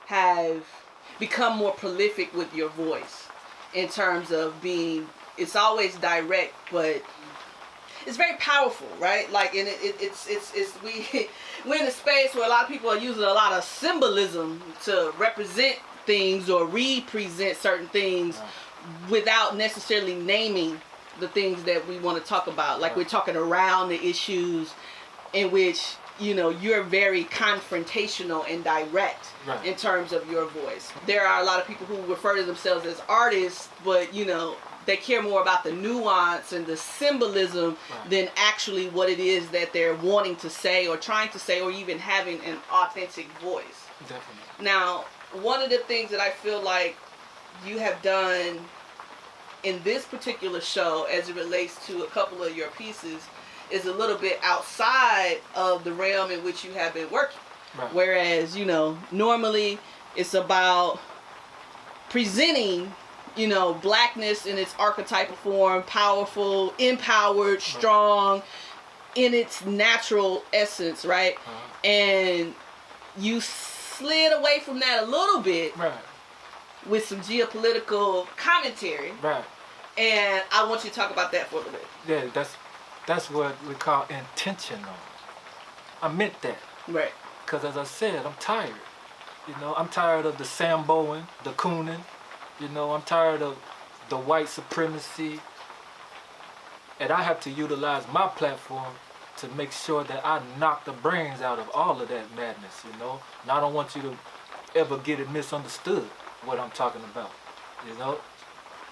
have become more prolific with your voice in terms of being, it's always direct, but it's very powerful, right? Like, and we're in a space where a lot of people are using a lot of symbolism to represent things or represent certain things without necessarily naming the things that we want to talk about. Like, we're talking around the issues in which, you know, you're very confrontational and direct in terms of your voice. There are a lot of people who refer to themselves as artists, but, you know, they care more about the nuance and the symbolism than actually what it is that they're wanting to say or trying to say, or even having an authentic voice. Definitely. Now, one of the things that I feel like you have done in this particular show as it relates to a couple of your pieces is a little bit outside of the realm in which you have been working. Whereas, you know, normally it's about presenting, you know, blackness in its archetypal form, powerful, empowered, strong, in its natural essence, right? And you slid away from that a little bit with some geopolitical commentary. And I want you to talk about that for a little bit. Yeah, that's what we call intentional. I meant that. Right. Because as I said, I'm tired. You know, I'm tired of the Samboing, the Cooning. You know, I'm tired of the white supremacy. And I have to utilize my platform to make sure that I knock the brains out of all of that madness, you know. And I don't want you to ever get it misunderstood, what I'm talking about, you know.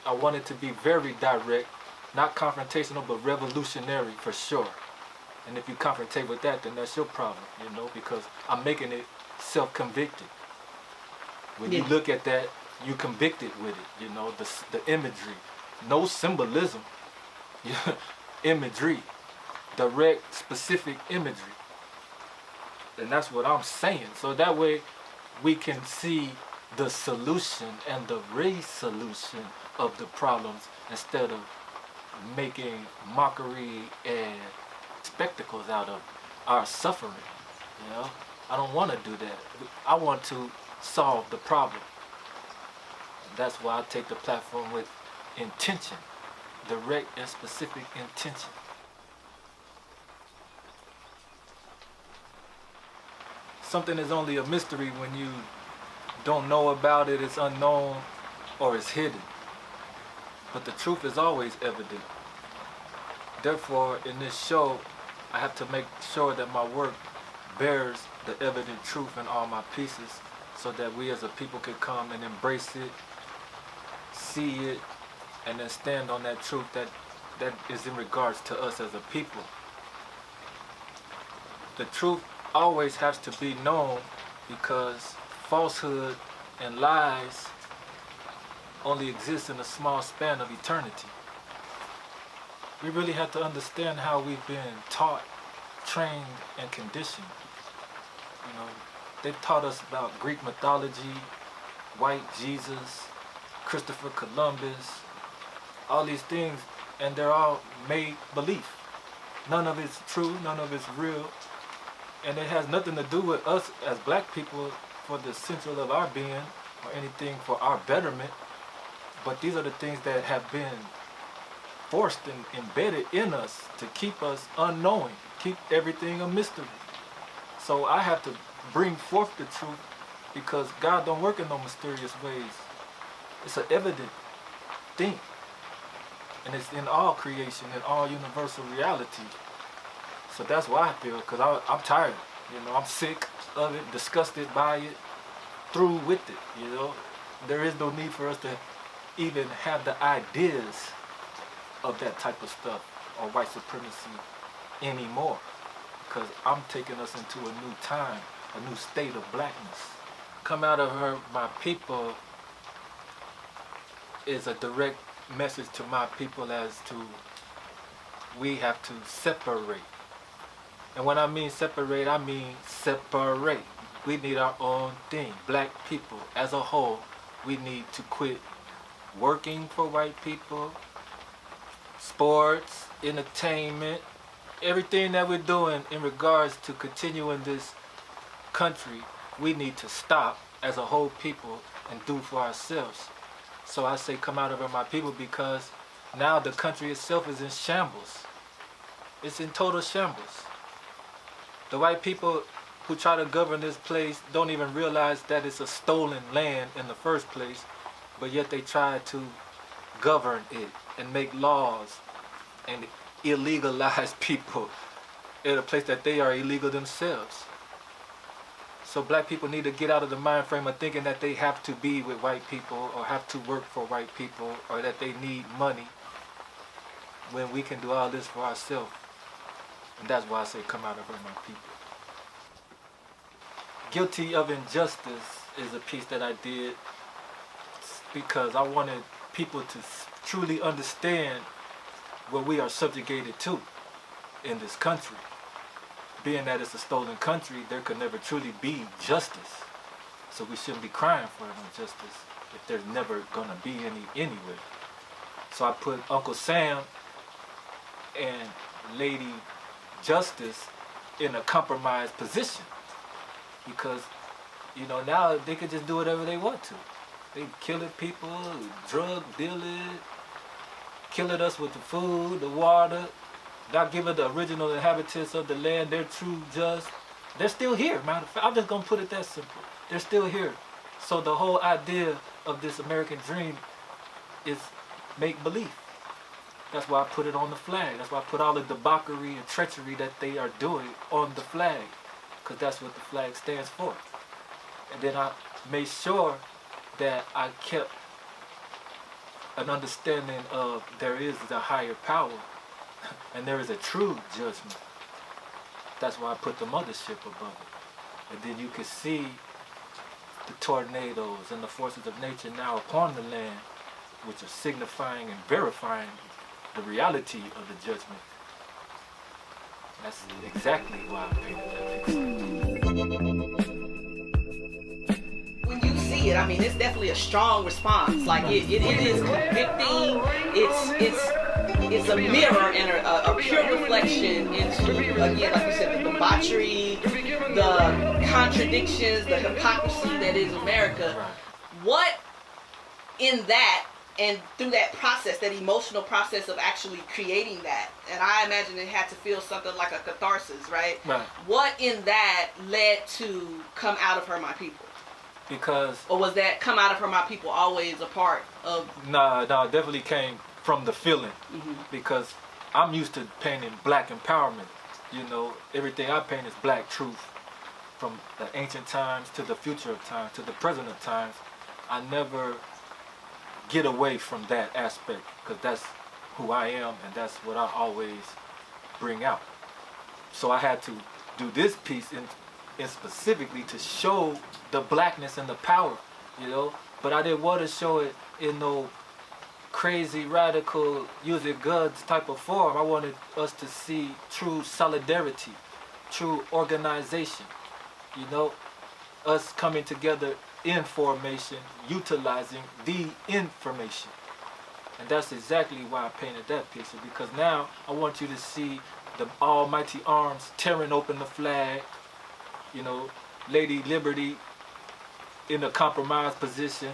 I want it to be very direct, not confrontational, but revolutionary for sure. And if you confrontate with that, then that's your problem, you know, because I'm making it self-convicted. When you look at that, you convicted with it, you know, the imagery, no symbolism, imagery, direct, specific imagery. And that's what I'm saying. So that way we can see the solution and the resolution of the problems instead of making mockery and spectacles out of our suffering, you know. I don't want to do that. I want to solve the problem. That's why I take the platform with intention, direct and specific intention. Something is only a mystery when you don't know about it, it's unknown, or it's hidden. But the truth is always evident. Therefore, in this show, I have to make sure that my work bears the evident truth in all my pieces so that we as a people can come and embrace it, see it, and then stand on that truth that is in regards to us as a people. The truth always has to be known because falsehood and lies only exist in a small span of eternity. We really have to understand how we've been taught, trained, and conditioned. You know, they've taught us about Greek mythology, white Jesus, Christopher Columbus, all these things, and they're all made belief. None of it's true, none of it's real, and it has nothing to do with us as black people for the essential of our being or anything for our betterment, but these are the things that have been forced and embedded in us to keep us unknowing, keep everything a mystery. So I have to bring forth the truth because God don't work in no mysterious ways. It's an evident thing. And it's in all creation, in all universal reality. So that's why I feel, because I'm tired. You know, I'm sick of it, disgusted by it, through with it, you know. There is no need for us to even have the ideas of that type of stuff or white supremacy anymore. Because I'm taking us into a new time, a new state of blackness. Come out of her, my people, is a direct message to my people as to we have to separate. And when I mean separate, I mean separate. We need our own thing. Black people as a whole, we need to quit working for white people, sports, entertainment, everything that we're doing in regards to continuing this country, we need to stop as a whole people and do for ourselves. So I say come out of my people because now the country itself is in shambles. It's in total shambles. The white people who try to govern this place don't even realize that it's a stolen land in the first place, but yet they try to govern it and make laws and illegalize people in a place that they are illegal themselves. So black people need to get out of the mind frame of thinking that they have to be with white people or have to work for white people or that they need money when we can do all this for ourselves. And that's why I say come out of her, my people. Guilty of Injustice is a piece that I did because I wanted people to truly understand what we are subjugated to in this country. Being that it's a stolen country, there could never truly be justice. So we shouldn't be crying for injustice if there's never gonna be any anyway. So I put Uncle Sam and Lady Justice in a compromised position because, you know, now they could just do whatever they want to. They killing people, drug dealing, killing us with the food, the water, not giving the original inhabitants of the land their true just. They're still here, matter of fact. I'm just gonna put it that simple. They're still here. So the whole idea of this American dream is make-believe. That's why I put it on the flag. That's why I put all the debauchery and treachery that they are doing on the flag, because that's what the flag stands for. And then I made sure that I kept an understanding of there is a higher power and there is a true judgment. That's why I put the mothership above it. And then you can see the tornadoes and the forces of nature now upon the land, which are signifying and verifying the reality of the judgment. That's exactly why I painted that picture. When you see it, I mean, it's definitely a strong response. Like it is convicting. It's a mirror and a pure reflection into, again, like you said, the debauchery, the contradictions, the hypocrisy that is America. What in that and through that process, that emotional process of actually creating that, and I imagine it had to feel something like a catharsis, right? What in that led to come out of her, my people? Because... Or was that come out of her, my people always a part of... No, it definitely came from the feeling. Because I'm used to painting black empowerment. You know, everything I paint is black truth. From the ancient times to the future of time to the present of times. I never get away from that aspect because that's who I am and that's what I always bring out. So I had to do this piece in specifically to show the blackness and the power, you know, but I didn't want to show it in no crazy radical use your guns type of form. I wanted us to see true solidarity, true organization, you know, us coming together in formation, utilizing the information. And that's exactly why I painted that picture, because now I want you to see the almighty arms tearing open the flag, you know, Lady Liberty in a compromised position,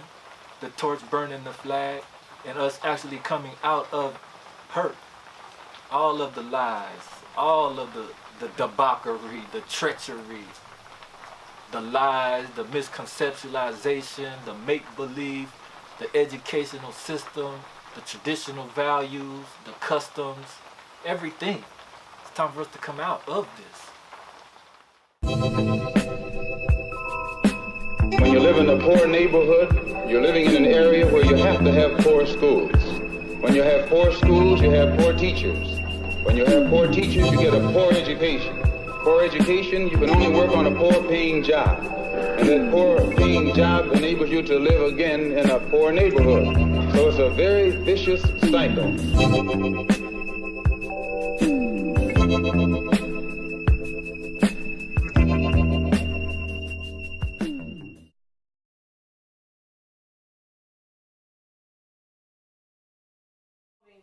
the torch burning the flag, and us actually coming out of her. All of the lies, all of the debauchery, the treachery, the lies, the misconceptualization, the make-believe, the educational system, the traditional values, the customs, everything. It's time for us to come out of this. When you live in a poor neighborhood, you're living in an area where you have to have poor schools. When you have poor schools, you have poor teachers. When you have poor teachers, you get a poor education. Poor education, you can only work on a poor-paying job. And that poor-paying job enables you to live again in a poor neighborhood. So it's a very vicious cycle.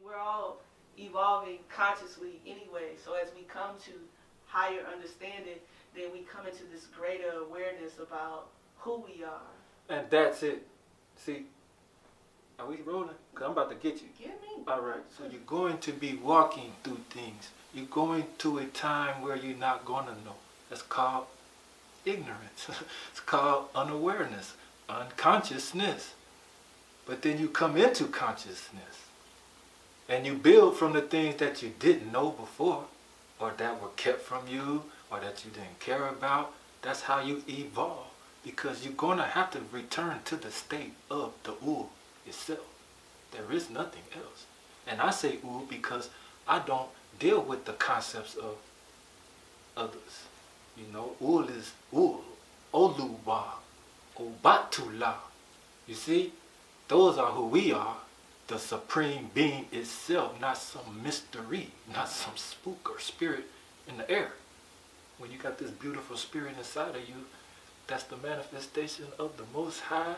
We're all evolving consciously anyway, so as we come to higher understanding, then we come into this greater awareness about who we are And that's it. See, are we rolling? Because I'm about to get you. Get me. All right, so you're going to be walking through things. You're going to a time where you're not going to know. That's called ignorance. It's called unawareness, unconsciousness. But then you come into consciousness and you build from the things that you didn't know before, or that were kept from you, or that you didn't care about. That's how you evolve, because you're going to have to return to the state of the Ul itself. There is nothing else. And I say Ul because I don't deal with the concepts of others. You know, Ul is Ul, Oluwa, Obatula. You see, those are who we are, the Supreme Being itself, not some mystery, not some spook or spirit in the air. When you got this beautiful spirit inside of you, that's the manifestation of the Most High.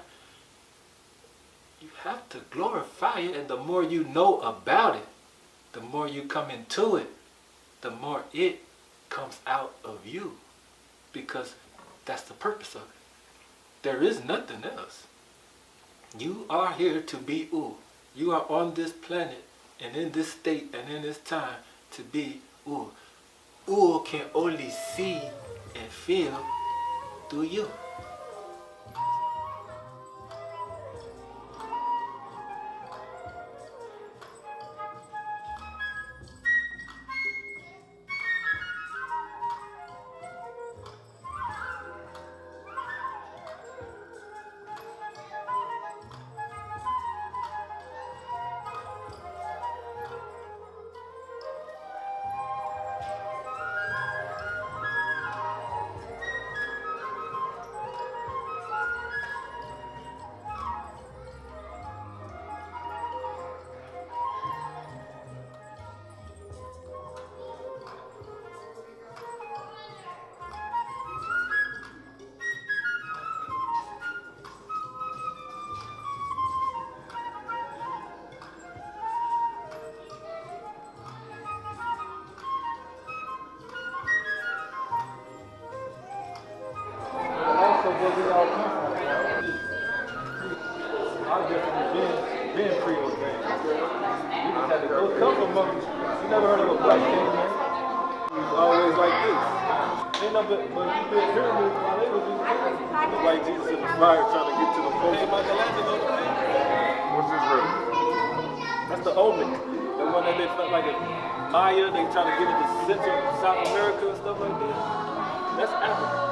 You have to glorify it, and the more you know about it, the more you come into it, the more it comes out of you, because that's the purpose of it. There is nothing else. You are here to be Ul. You are on this planet and in this state and in this time to be Ul. Ul can only see and feel through you. Where we all come from. Our difference is being preordained. You just had to go come from monkeys. You never heard of a black king, man? He was always like this. Ain't no but when you build pyramids while they was just look like Jesus in the fire trying to get to the post. What's his real? That's the Olmec. The one that they felt like a Maya, they trying to get into Central South America and stuff like that. That's Africa.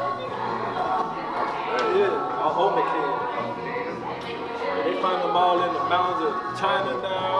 Yeah, all Olmec. They find them all in the mountains of China now,